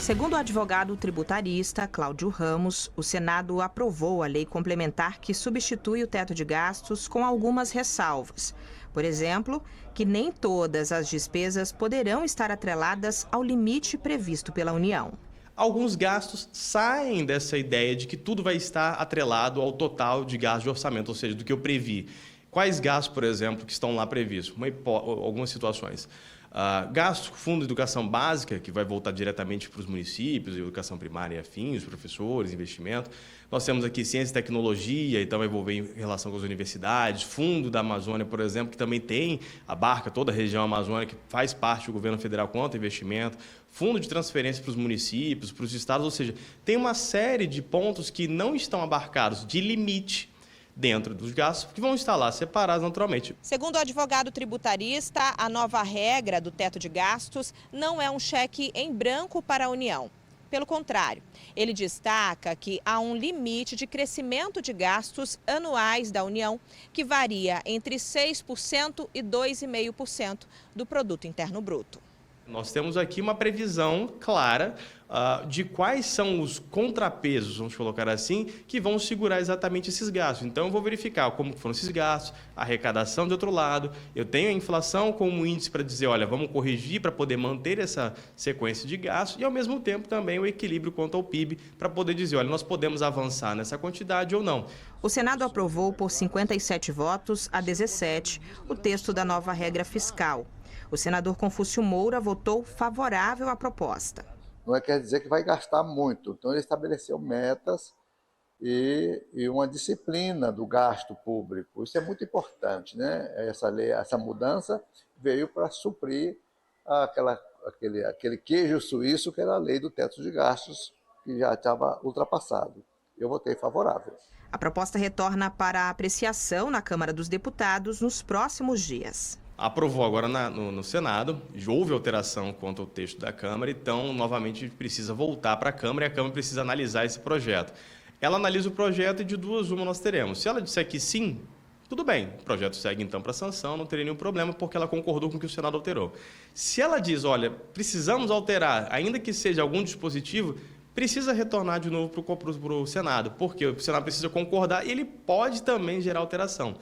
Segundo o advogado tributarista Cláudio Ramos, o Senado aprovou a lei complementar que substitui o teto de gastos com algumas ressalvas. Por exemplo, que nem todas as despesas poderão estar atreladas ao limite previsto pela União. Alguns gastos saem dessa ideia de que tudo vai estar atrelado ao total de gastos de orçamento, ou seja, do que eu previ. Quais gastos, por exemplo, que estão lá previstos? Algumas situações. Gasto com Fundo de Educação Básica, que vai voltar diretamente para os municípios, educação primária e afins, os professores, investimento. Nós temos aqui Ciência e Tecnologia, então vai envolver em relação com as universidades. Fundo da Amazônia, por exemplo, que também abarca toda a região amazônica, que faz parte do governo federal quanto a investimento. Fundo de transferência para os municípios, para os estados, ou seja, tem uma série de pontos que não estão abarcados de limite dentro dos gastos, que vão estar lá separados naturalmente. Segundo o advogado tributarista, a nova regra do teto de gastos não é um cheque em branco para a União. Pelo contrário, ele destaca que há um limite de crescimento de gastos anuais da União, que varia entre 6% e 2,5% do produto interno bruto. Nós temos aqui uma previsão clara de quais são os contrapesos, vamos colocar assim, que vão segurar exatamente esses gastos. Então, eu vou verificar como foram esses gastos, a arrecadação de outro lado, eu tenho a inflação como índice para dizer, olha, vamos corrigir para poder manter essa sequência de gastos e, ao mesmo tempo, também o equilíbrio quanto ao PIB para poder dizer, olha, nós podemos avançar nessa quantidade ou não. O Senado aprovou por 57 votos a 17 o texto da nova regra fiscal. O senador Confúcio Moura votou favorável à proposta. Não quer dizer que vai gastar muito. Então, ele estabeleceu metas e uma disciplina do gasto público. Isso é muito importante, né? Essa lei, essa mudança veio para suprir aquele queijo suíço que era a lei do teto de gastos, que já estava ultrapassado. Eu votei favorável. A proposta retorna para apreciação na Câmara dos Deputados nos próximos dias. Aprovou agora no Senado, houve alteração quanto ao texto da Câmara, então, novamente, precisa voltar para a Câmara e a Câmara precisa analisar esse projeto. Ela analisa o projeto e de duas uma nós teremos. Se ela disser que sim, tudo bem, o projeto segue então para sanção, não teria nenhum problema, porque ela concordou com o que o Senado alterou. Se ela diz, olha, precisamos alterar, ainda que seja algum dispositivo, precisa retornar de novo para o Senado, porque o Senado precisa concordar e ele pode também gerar alteração.